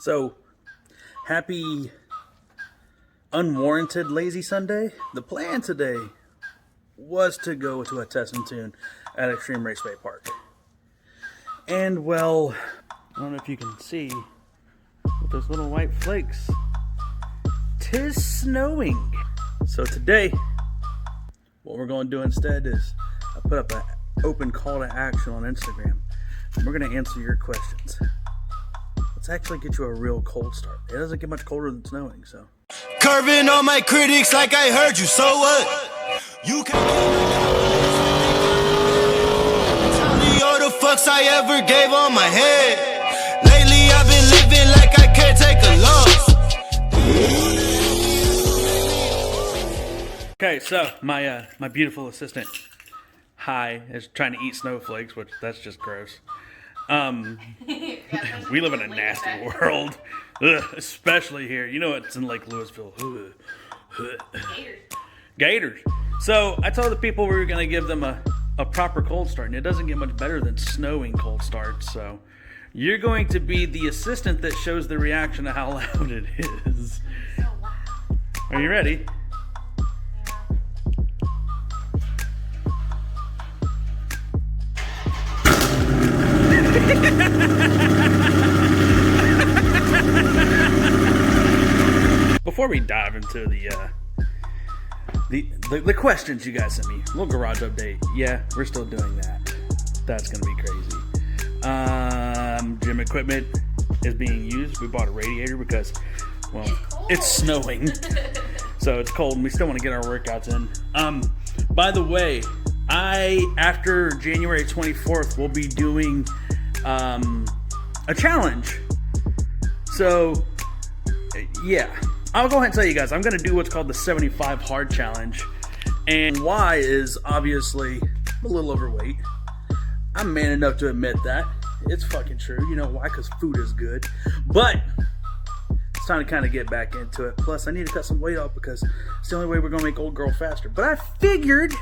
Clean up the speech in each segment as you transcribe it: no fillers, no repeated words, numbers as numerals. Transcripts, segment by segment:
So, happy unwarranted lazy Sunday. The plan today was to go to a test and tune at Extreme Raceway Park. And well, I don't know if you can see with those little white flakes, 'tis snowing. So today, what we're going to do instead is I put up an open call to action on Instagram. And we're going to answer your questions. Let's actually get you a real cold start. It doesn't get much colder than snowing, so. Curving on my critics like I heard you, so what? You can't tell me all the fucks I ever gave on my head. Lately I've been living like I can't take a loss. Okay, so my beautiful assistant, Hi, is trying to eat snowflakes, which that's just gross. We live in a nasty world, especially here. You know it's in Lake Louisville. Gators. So I told the people we were going to give them a proper cold start, and it doesn't get much better than snowing cold starts. So you're going to be the assistant that shows the reaction to how loud it is. So loud. Are you ready? Before we dive into the questions you guys sent me, little garage update. Yeah, we're still doing that. That's gonna be crazy. Gym equipment is being used. We bought a radiator because, well, it's snowing, so it's cold, and we still want to get our workouts in. By the way, after January 24th, we'll be doing a challenge. So, yeah. I'll go ahead and tell you guys, I'm going to do what's called the 75 hard challenge. And why is obviously a little overweight. I'm man enough to admit that. It's fucking true. You know why? Because food is good. But it's time to kind of get back into it. Plus, I need to cut some weight off because it's the only way we're going to make old girl faster. But I figured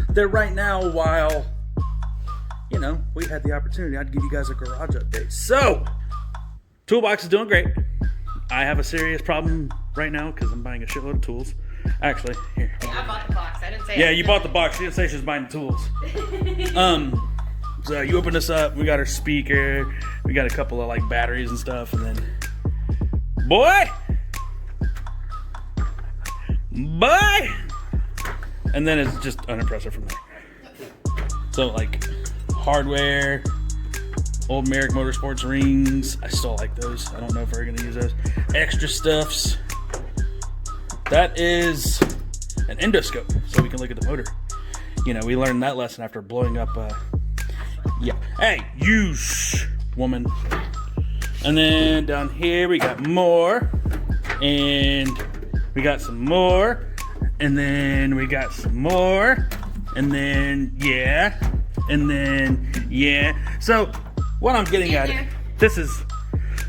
that right now, while, you know, we had the opportunity, I'd give you guys a garage update. So, Toolbox is doing great. I have a serious problem right now because I'm buying a shitload of tools. Actually, here. Yeah, I bought the box. I didn't say. Yeah, you bought the box. She didn't say she was buying the tools. So you open this up. We got our speaker. We got a couple of like batteries and stuff, and then, boy, and then it's just unimpressive from there. So like hardware. Old Merrick Motorsports rings. I still like those. I don't know if we're going to use those. Extra stuffs. That is an endoscope, so we can look at the motor. You know, we learned that lesson after blowing up. Yeah. Hey, you woman. And then down here we got more. And we got some more. And then we got some more. And then, yeah. And then, yeah. So, what I'm getting at, this is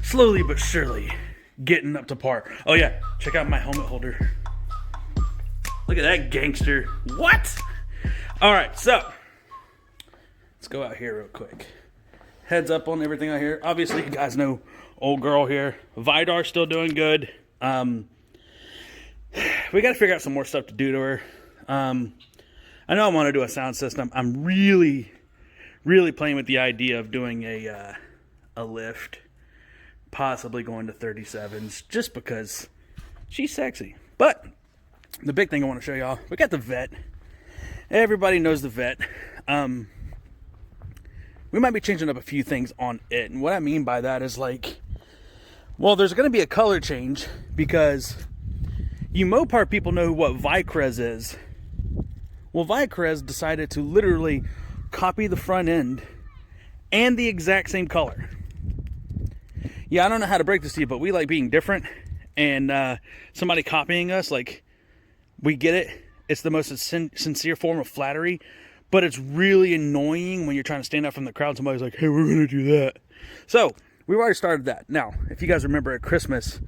slowly but surely getting up to par. Oh yeah, check out my helmet holder. Look at that gangster. What? All right, so let's go out here real quick. Heads up on everything out here. Obviously, you guys know old girl here. Vidar's still doing good. We got to figure out some more stuff to do to her. I know I want to do a sound system. I'm really playing with the idea of doing a lift, possibly going to 37s, just because she's sexy. But the big thing I want to show y'all, we got the Vet. Everybody knows the Vet. We might be changing up a few things on it, and what I mean by that is like, well, there's going to be a color change because you Mopar people know what Vicrez is. Well, Vicrez decided to literally copy the front end and the exact same color. Yeah, I don't know how to break this to you, but we like being different, and somebody copying us, like, we get it. It's the most sincere form of flattery, but it's really annoying when you're trying to stand out from the crowd. Somebody's like, hey, we're going to do that. So we've already started that. Now, if you guys remember at Christmas,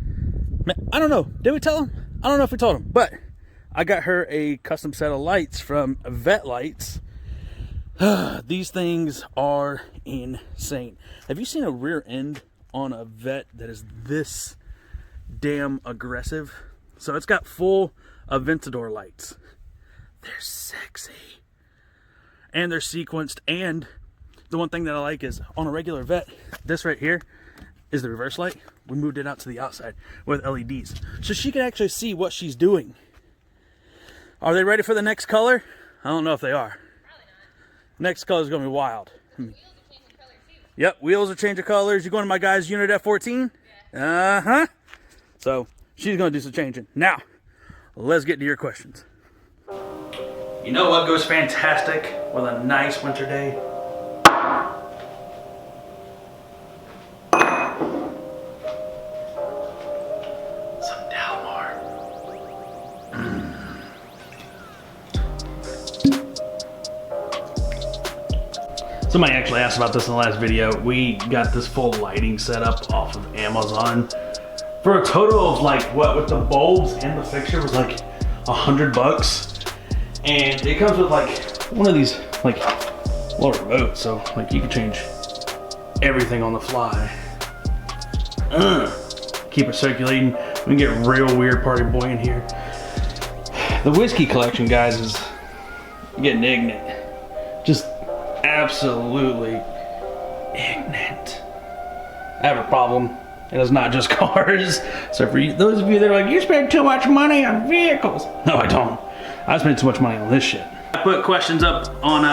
I don't know, did we tell them? I don't know if we told them, but I got her a custom set of lights from Vet Lights. These things are insane. Have you seen a rear end on a vet that is this damn aggressive. So it's got full Aventador lights. They're sexy. And they're sequenced. And the one thing that I like is on a regular vet, this right here is the reverse light. We moved it out to the outside with LEDs. So she can actually see what she's doing. Are they ready for the next color? I don't know if they are. Probably not. Next color is going to be wild. Wheels are changing color too. Yep, wheels are changing colors. You going to my guy's unit F14? Yeah. Uh-huh. So she's going to do some changing. Now, let's get to your questions. You know what goes fantastic with a nice winter day? Some Dalmar. Somebody actually asked about this in the last video. We got this full lighting set up off of Amazon for a total of like, what, with the bulbs and the fixture was like $100. And it comes with like one of these like little remotes, so like you can change everything on the fly. Keep it circulating. We can get real weird party boy in here. The whiskey collection, guys, is getting ignorant. Just absolutely ignorant. I have a problem. It is not just cars. So for you, those of you that are like, you spend too much money on vehicles. No, I don't. I spend too much money on this shit. I put questions up on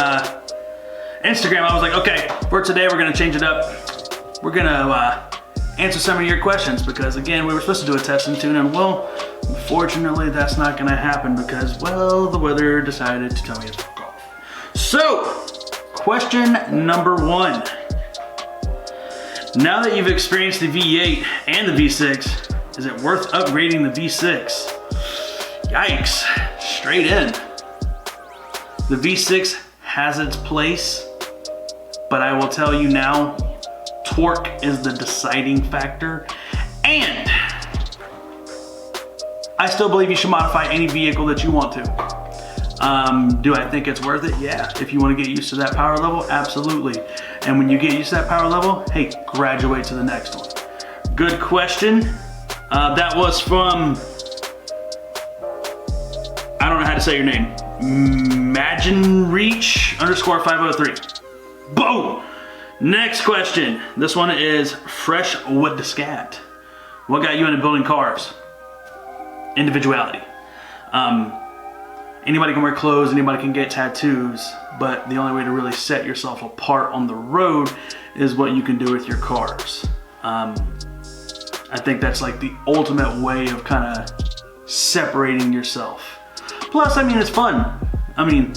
Instagram. I was like, okay, for today we're gonna change it up. We're gonna answer some of your questions because again, we were supposed to do a test and tune and well, unfortunately that's not gonna happen because, well, the weather decided to tell me to fuck off. So, question number 1. Now that you've experienced the V8 and the V6, is it worth upgrading the V6? Yikes, straight in. The V6 has its place, but I will tell you now, torque is the deciding factor, and I still believe you should modify any vehicle that you want to. Do I think it's worth it? Yeah. If you want to get used to that power level, absolutely. And when you get used to that power level, hey, graduate to the next one. Good question. That was from, I don't know how to say your name. MaginReach_503. Boom! Next question. This one is fresh with the scat. What got you into building cars? Individuality. Anybody can wear clothes, anybody can get tattoos, but the only way to really set yourself apart on the road is what you can do with your cars. I think that's like the ultimate way of kind of separating yourself. Plus, I mean, it's fun. I mean,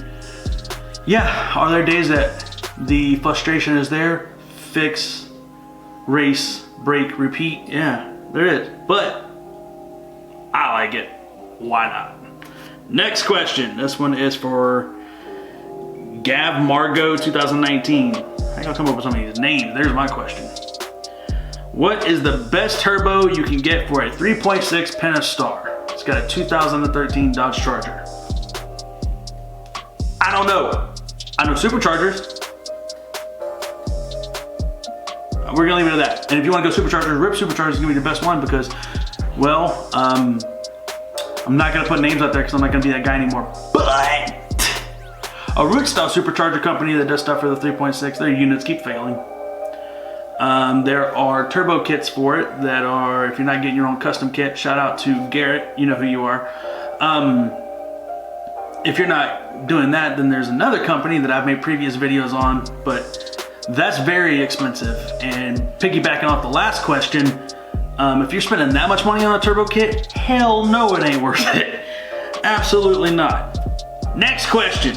yeah, are there days that the frustration is there? Fix, race, break, repeat? Yeah, there is, but I like it. Why not? Next question. This one is for Gav Margot 2019. I gotta come up with some of these names. There's my question. What is the best turbo you can get for a 3.6 Pentastar? It's got a 2013 Dodge Charger. I don't know. I know superchargers. We're gonna leave it at that. And if you wanna go superchargers, Rip Supercharger is gonna be the best one because, well, I'm not gonna put names out there because I'm not gonna be that guy anymore. But a root style supercharger company that does stuff for the 3.6, their units keep failing. There are turbo kits for it that are, if you're not getting your own custom kit, shout out to Garrett, you know who you are. If you're not doing that, then there's another company that I've made previous videos on, but that's very expensive. And piggybacking off the last question, if you're spending that much money on a turbo kit, hell no, it ain't worth it. Absolutely not. Next question.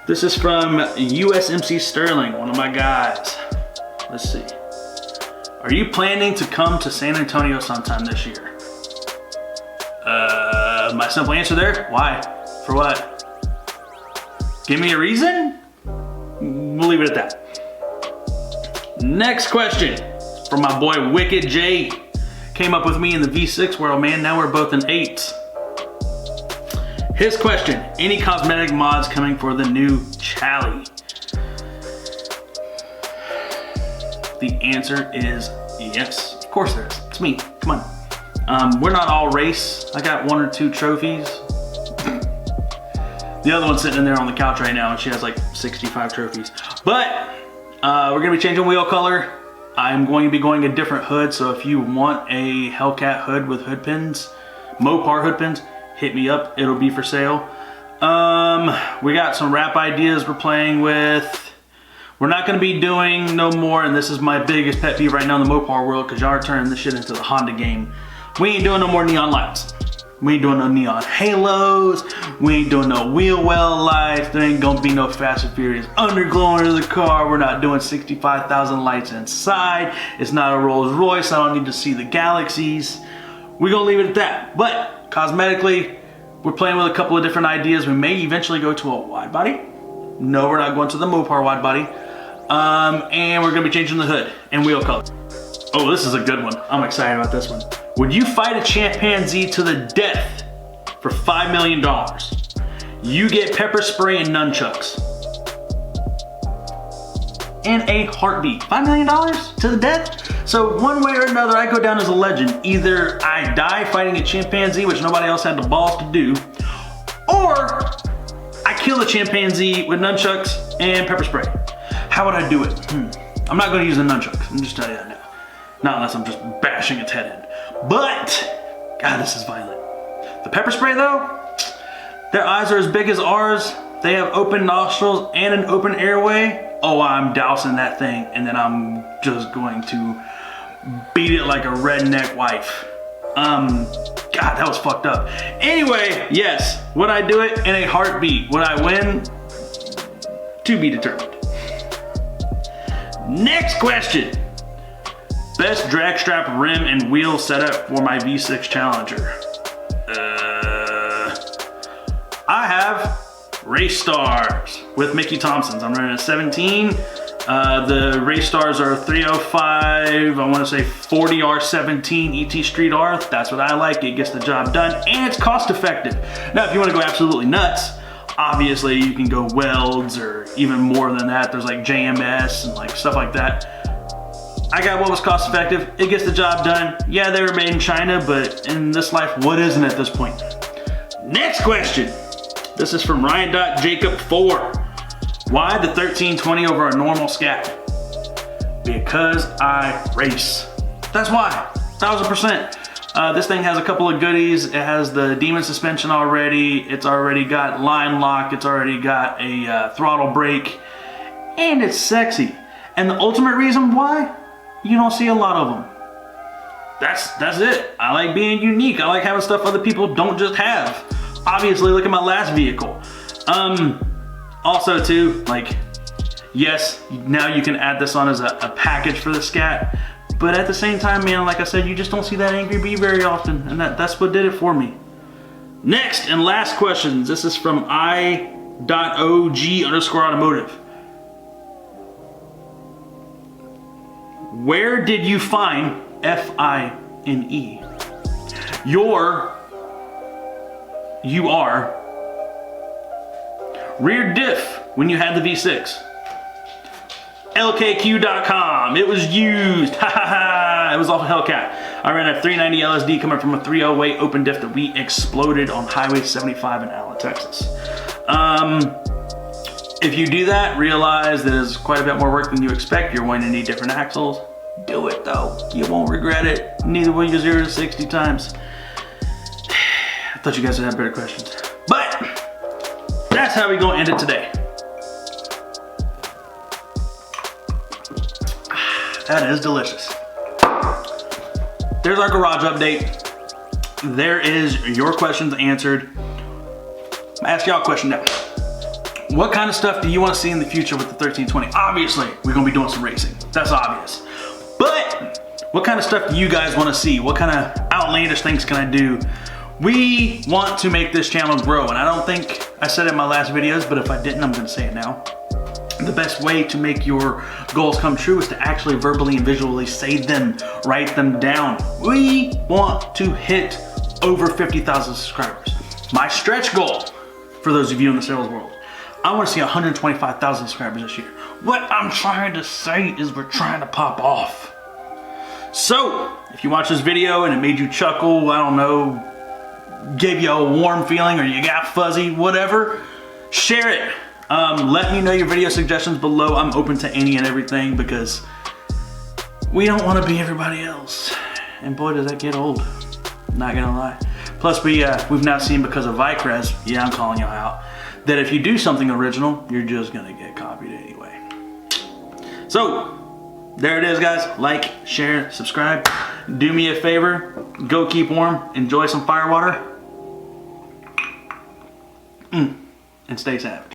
This is from USMC Sterling, one of my guys. Let's see. Are you planning to come to San Antonio sometime this year? My simple answer there, why? For what? Give me a reason? We'll leave it at that. Next question. From my boy Wicked J. Came up with me in the V6 world, man. Now we're both in 8s. His question, any cosmetic mods coming for the new Chally? The answer is yes. Of course there is. It's me. Come on. We're not all race. I got 1 or 2 trophies. The other one's sitting in there on the couch right now, and she has like 65 trophies. But we're gonna be changing wheel color. I'm going to be going a different hood, so if you want a Hellcat hood with hood pins, Mopar hood pins, hit me up. It'll be for sale. We got some wrap ideas we're playing with. We're not going to be doing no more, and this is my biggest pet peeve right now in the Mopar world, because y'all are turning this shit into the Honda game. We ain't doing no more neon lights. We ain't doing no neon halos. We ain't doing no wheel well lights. There ain't gonna be no Fast and Furious underglow into the car. We're not doing 65,000 lights inside. It's not a Rolls Royce. I don't need to see the galaxies. We're gonna leave it at that. But cosmetically, we're playing with a couple of different ideas. We may eventually go to a wide body. No, we're not going to the Mopar wide body. And we're gonna be changing the hood and wheel color. Oh, this is a good one. I'm excited about this one. Would you fight a chimpanzee to the death for $5 million? You get pepper spray and nunchucks. And a heartbeat. $5 million to the death? So one way or another, I go down as a legend. Either I die fighting a chimpanzee, which nobody else had the balls to do, or I kill a chimpanzee with nunchucks and pepper spray. How would I do it? I'm not gonna use the nunchucks. I'm just telling you that now. Not unless I'm just bashing its head in. But, God, this is violent. The pepper spray though, their eyes are as big as ours. They have open nostrils and an open airway. Oh, I'm dousing that thing, and then I'm just going to beat it like a redneck wife. God, that was fucked up. Anyway, yes, would I do it in a heartbeat? Would I win? To be determined. Next question. Best drag strap rim and wheel setup for my V6 Challenger. I have Race Stars with Mickey Thompson's. I'm running a 17. The Race Stars are 305, I want to say 40R17 ET Street R. That's what I like. It gets the job done and it's cost effective. Now, if you want to go absolutely nuts, obviously you can go welds or even more than that. There's like JMS and like stuff like that. I got what was cost effective. It gets the job done. Yeah, they were made in China, but in this life, what isn't at this point? Next question. This is from Ryan.Jacob4. Why the 1320 over a normal Scat? Because I race. That's why, 1000%. This thing has a couple of goodies. It has the Demon suspension already. It's already got line lock. It's already got a throttle brake. And it's sexy. And the ultimate reason why? You don't see a lot of them. That's it. I like being unique. I like having stuff other people don't just have. Obviously, look at my last vehicle. Also too, like, yes, now you can add this on as a package for the Scat, but at the same time, man, like I said, you just don't see that Angry Bee very often, and that's what did it for me. Next and last questions. This is from I.OG_automotive. Where did you find FINE? You are rear diff when you had the V6. LKQ.com. It was used. Ha ha ha. It was off of Hellcat. I ran a 390 LSD coming from a 308 open diff that we exploded on Highway 75 in Allen, Texas. If you do that, realize that it's quite a bit more work than you expect. You're going to need different axles. Do it though. You won't regret it. Neither will you 0 to 60 times. I thought you guys would have better questions. But that's how we gonna end it today. That is delicious. There's our garage update. There is your questions answered. I'm gonna ask y'all a question now. What kind of stuff do you want to see in the future with the 1320? Obviously, we're gonna be doing some racing. That's obvious. But what kind of stuff do you guys want to see? What kind of outlandish things can I do? We want to make this channel grow, and I don't think I said it in my last videos, but if I didn't, I'm gonna say it now. The best way to make your goals come true is to actually verbally and visually say them, write them down. We want to hit over 50,000 subscribers. My stretch goal, for those of you in the sales world, I want to see 125,000 subscribers this year. What I'm trying to say is we're trying to pop off. So, if you watch this video and it made you chuckle, I don't know, gave you a warm feeling or you got fuzzy, whatever, share it. Let me know your video suggestions below. I'm open to any and everything because we don't want to be everybody else. And boy, does that get old. Not gonna lie. Plus, we've now seen because of Vicrez, yeah, I'm calling y'all out, that if you do something original, you're just gonna get copied anyway. So, there it is, guys. Like, share, subscribe. Do me a favor, go keep warm, enjoy some firewater, and stay savage.